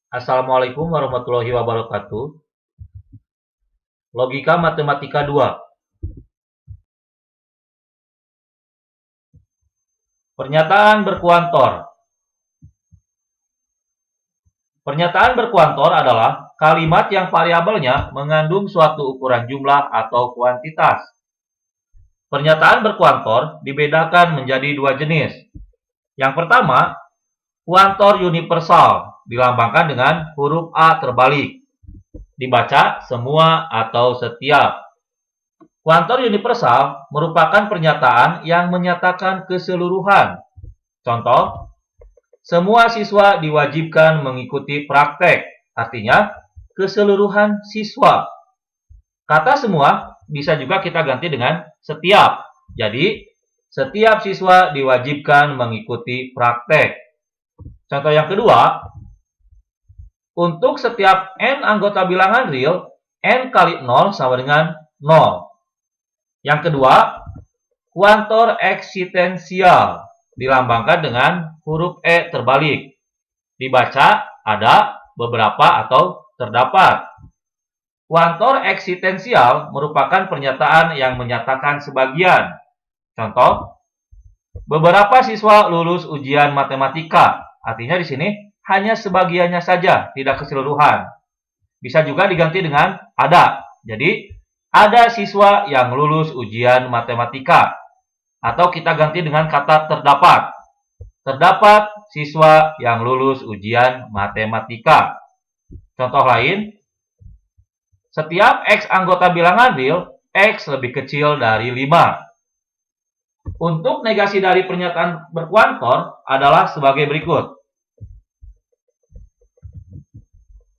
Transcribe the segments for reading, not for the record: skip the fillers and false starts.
Assalamualaikum warahmatullahi wabarakatuh. Logika Matematika 2. Pernyataan berkuantor. Pernyataan berkuantor adalah kalimat yang variabelnya mengandung suatu ukuran jumlah atau kuantitas. Pernyataan berkuantor dibedakan menjadi dua jenis. Yang pertama, kuantor universal, dilambangkan dengan huruf A terbalik. Dibaca semua atau setiap. Kuantor universal merupakan pernyataan yang menyatakan keseluruhan. Contoh, semua siswa diwajibkan mengikuti praktek, artinya keseluruhan siswa. Kata semua bisa juga kita ganti dengan setiap. Jadi, setiap siswa diwajibkan mengikuti praktek. Contoh yang kedua, untuk setiap n anggota bilangan real, n kali 0 sama dengan 0. Yang kedua, kuantor eksistensial, dilambangkan dengan huruf E terbalik. Dibaca ada, beberapa, atau terdapat. Kuantor eksistensial merupakan pernyataan yang menyatakan sebagian. Contoh, beberapa siswa lulus ujian matematika. Artinya di sini hanya sebagiannya saja, tidak keseluruhan. Bisa juga diganti dengan ada. Jadi, ada siswa yang lulus ujian matematika. Atau kita ganti dengan kata terdapat. Terdapat siswa yang lulus ujian matematika. Contoh lain, setiap X anggota bilangan real, X lebih kecil dari 5. Untuk negasi dari pernyataan berkuantor adalah sebagai berikut.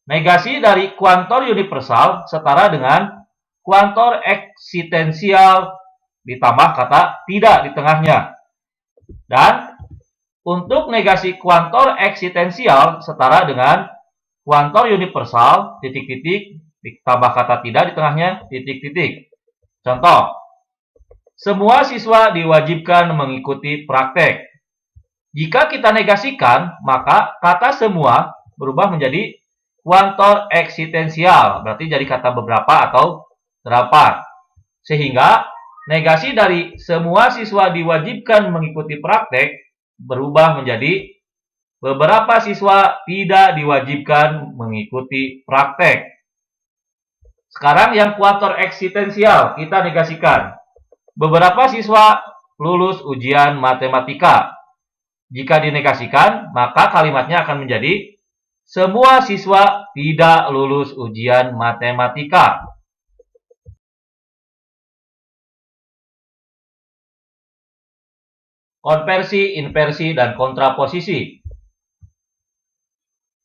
Negasi dari kuantor universal setara dengan kuantor eksistensial ditambah kata tidak di tengahnya. Dan untuk negasi kuantor eksistensial setara dengan kuantor universal titik-titik ditambah kata tidak di tengahnya titik-titik. Contoh, semua siswa diwajibkan mengikuti praktek. Jika kita negasikan, maka kata semua berubah menjadi kuantor eksistensial, berarti jadi kata beberapa atau terdapat. Sehingga negasi dari semua siswa diwajibkan mengikuti praktek berubah menjadi beberapa siswa tidak diwajibkan mengikuti praktek. Sekarang yang kuantor eksistensial kita negasikan. Beberapa siswa lulus ujian matematika. Jika dinegasikan, maka kalimatnya akan menjadi semua siswa tidak lulus ujian matematika. Konversi, inversi, dan kontraposisi.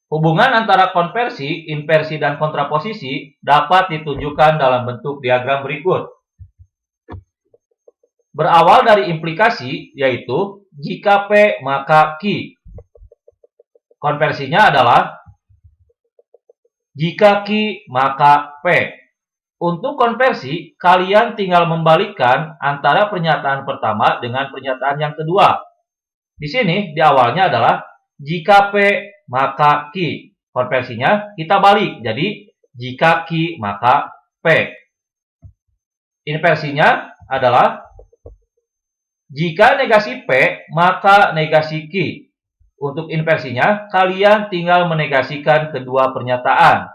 Hubungan antara konversi, inversi, dan kontraposisi dapat ditunjukkan dalam bentuk diagram berikut. Berawal dari implikasi, yaitu jika P maka Q. Konversinya adalah jika Q maka P. Untuk konversi, kalian tinggal membalikkan antara pernyataan pertama dengan pernyataan yang kedua. Di sini, di awalnya adalah jika P maka Q. Konversinya kita balik, jadi jika Q maka P. Inversinya adalah jika negasi P maka negasi Q. Untuk inversinya, kalian tinggal menegasikan kedua pernyataan.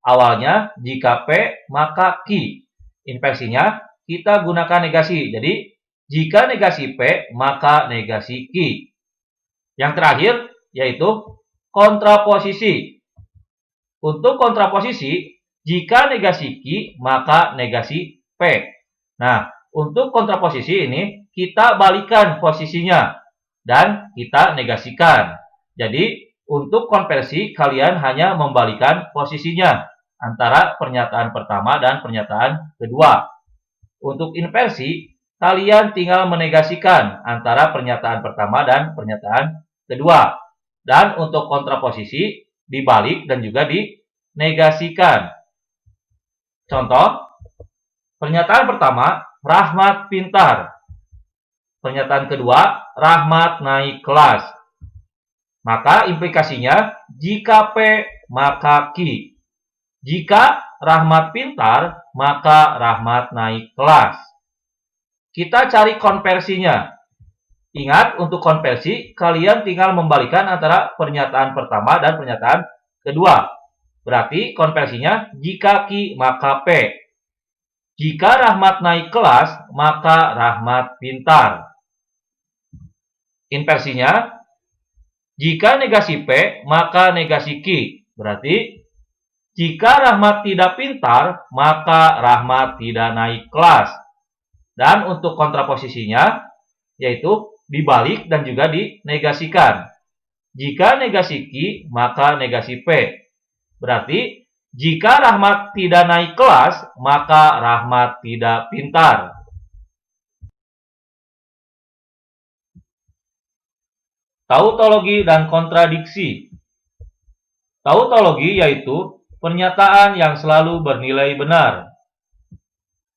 Awalnya, jika P maka Q. Inversinya, kita gunakan negasi. Jadi, jika negasi P maka negasi Q. Yang terakhir, yaitu kontraposisi. Untuk kontraposisi, jika negasi Q maka negasi P. Nah, untuk kontraposisi ini, kita balikan posisinya. Dan kita negasikan. Jadi, untuk konversi, kalian hanya membalikan posisinya antara pernyataan pertama dan pernyataan kedua. Untuk inversi, kalian tinggal menegasikan antara pernyataan pertama dan pernyataan kedua. Dan untuk kontraposisi, dibalik dan juga dinegasikan. Contoh, pernyataan pertama, Rahmat pintar. Pernyataan kedua, Rahmat naik kelas. Maka implikasinya, jika P maka Ki. Jika Rahmat pintar, maka Rahmat naik kelas. Kita cari konversinya. Ingat, untuk konversi, kalian tinggal membalikan antara pernyataan pertama dan pernyataan kedua. Berarti konversinya, jika Ki, maka P. Jika Rahmat naik kelas, maka Rahmat pintar. Inversinya, jika negasi P, maka negasi Ki. Berarti, jika Rahmat tidak pintar, maka Rahmat tidak naik kelas. Dan untuk kontraposisinya, yaitu dibalik dan juga dinegasikan. Jika negasi Ki, maka negasi P. Berarti, jika Rahmat tidak naik kelas, maka Rahmat tidak pintar. Tautologi dan kontradiksi. Tautologi yaitu pernyataan yang selalu bernilai benar.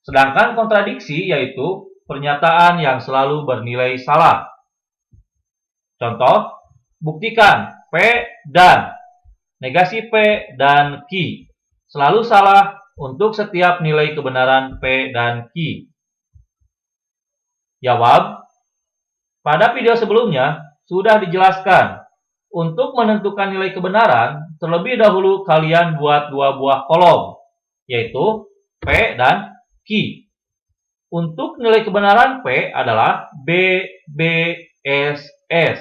Sedangkan kontradiksi yaitu pernyataan yang selalu bernilai salah. Contoh, buktikan P dan negasi P dan Ki selalu salah untuk setiap nilai kebenaran P dan Ki. Jawab, pada video sebelumnya sudah dijelaskan, untuk menentukan nilai kebenaran, terlebih dahulu kalian buat dua buah kolom, yaitu P dan Ki. Untuk nilai kebenaran P adalah B, B, S, S.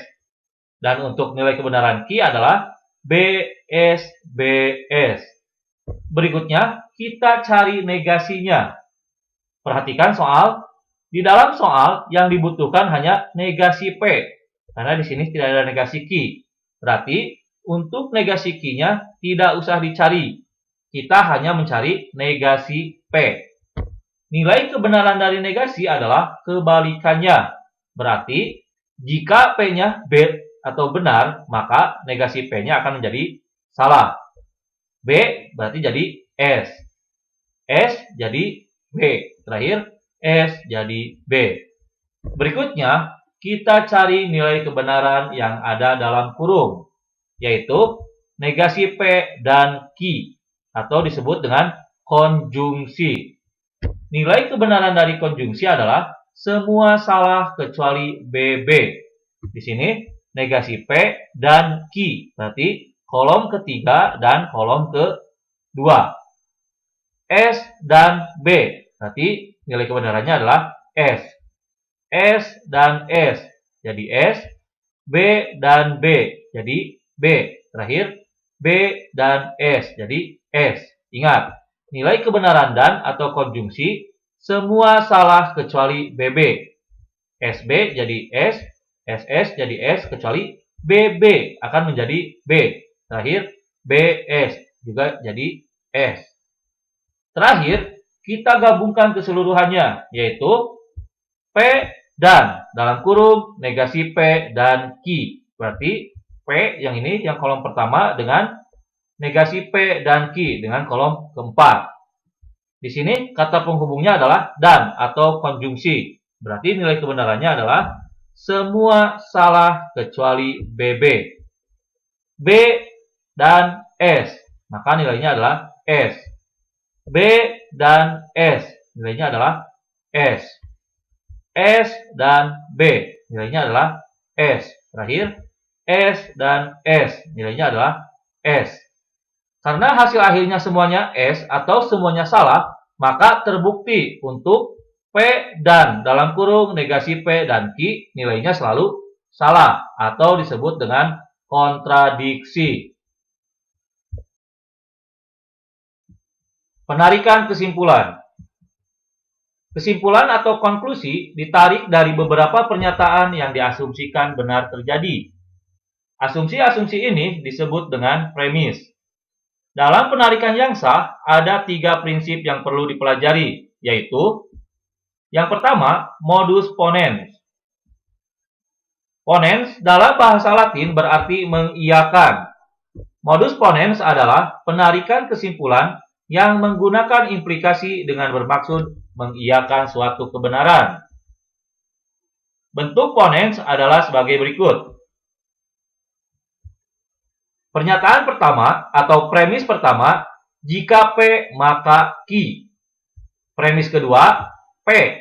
Dan untuk nilai kebenaran Ki adalah B, S, B, S. Berikutnya, kita cari negasinya. Perhatikan soal. Di dalam soal, yang dibutuhkan hanya negasi P. Karena di sini tidak ada negasi Ki. Berarti, untuk negasi Ki-nya tidak usah dicari. Kita hanya mencari negasi P. Nilai kebenaran dari negasi adalah kebalikannya. Berarti, jika P-nya B atau benar, maka negasi P-nya akan menjadi salah. B berarti jadi S. S jadi B. Terakhir, S jadi B. Berikutnya, kita cari nilai kebenaran yang ada dalam kurung, yaitu negasi P dan Ki, atau disebut dengan konjungsi. Nilai kebenaran dari konjungsi adalah semua salah kecuali BB. Di sini negasi P dan Ki, berarti kolom ketiga dan kolom kedua. S dan B, berarti nilai kebenarannya adalah S. S dan S, jadi S. B dan B, jadi B. Terakhir, B dan S, jadi S. Ingat, nilai kebenaran dan atau konjungsi semua salah kecuali BB. SB jadi S, SS jadi S kecuali BB akan menjadi B. Terakhir, BS juga jadi S. Terakhir, kita gabungkan keseluruhannya, yaitu P dan dalam kurung negasi P dan Ki. Berarti P yang ini yang kolom pertama dengan negasi P dan Ki dengan kolom keempat. Di sini kata penghubungnya adalah dan atau konjungsi. Berarti nilai kebenarannya adalah semua salah kecuali BB. B dan S, maka nilainya adalah S. B dan S, nilainya adalah S. S dan B, nilainya adalah S. Terakhir, S dan S, nilainya adalah S. Karena hasil akhirnya semuanya S atau semuanya salah, maka terbukti untuk P dan dalam kurung negasi P dan Ki nilainya selalu salah atau disebut dengan kontradiksi. Penarikan kesimpulan. Kesimpulan atau konklusi ditarik dari beberapa pernyataan yang diasumsikan benar terjadi. Asumsi-asumsi ini disebut dengan premis. Dalam penarikan yang sah, ada 3 prinsip yang perlu dipelajari, yaitu yang pertama, modus ponens. Ponens dalam bahasa Latin berarti mengiyakan. Modus ponens adalah penarikan kesimpulan yang menggunakan implikasi dengan bermaksud mengiyakan suatu kebenaran. Bentuk ponens adalah sebagai berikut. Pernyataan pertama atau premis pertama, jika P maka Q. Premis kedua, P,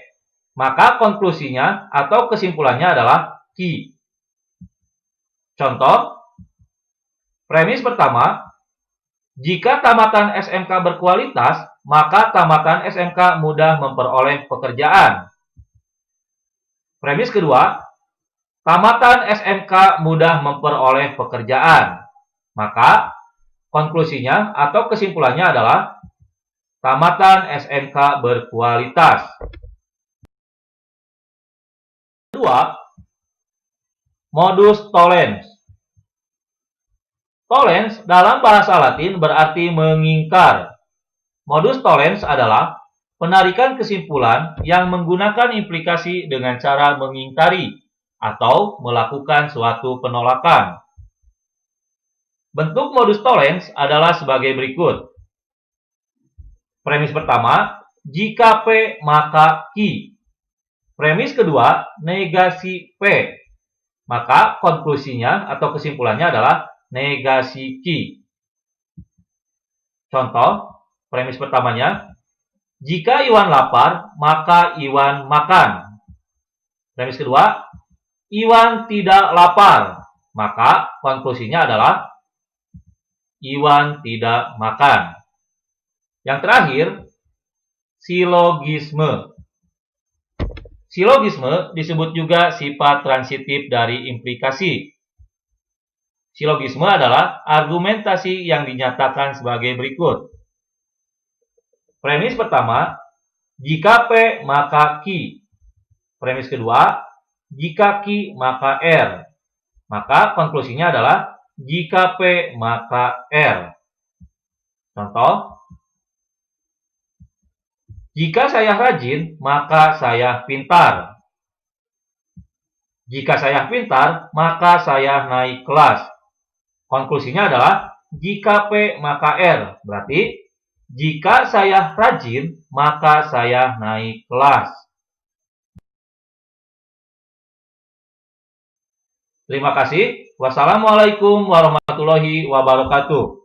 maka konklusinya atau kesimpulannya adalah Q. Contoh, premis pertama, jika tamatan SMK berkualitas, maka tamatan SMK mudah memperoleh pekerjaan. Premis kedua, tamatan SMK mudah memperoleh pekerjaan. Maka, konklusinya atau kesimpulannya adalah tamatan SMK berkualitas. Kedua, modus tollens. Tollens dalam bahasa Latin berarti mengingkar. Modus tollens adalah penarikan kesimpulan yang menggunakan implikasi dengan cara mengingkari atau melakukan suatu penolakan. Bentuk modus tollens adalah sebagai berikut. Premis pertama, jika P maka Q. Premis kedua, negasi P. Maka konklusinya atau kesimpulannya adalah negasi Q. Contoh, premis pertamanya, jika Iwan lapar, maka Iwan makan. Premis kedua, Iwan tidak lapar, maka konklusinya adalah Iwan tidak makan. Yang terakhir, silogisme. Silogisme disebut juga sifat transitif dari implikasi. Silogisme adalah argumentasi yang dinyatakan sebagai berikut. Premis pertama, jika P maka Q. Premis kedua, jika Q maka R. Maka konklusinya adalah jika P maka R. Contoh, jika saya rajin, maka saya pintar. Jika saya pintar, maka saya naik kelas. Konklusinya adalah jika P maka R. Berarti jika saya rajin, maka saya naik kelas. Terima kasih. Wassalamualaikum warahmatullahi wabarakatuh.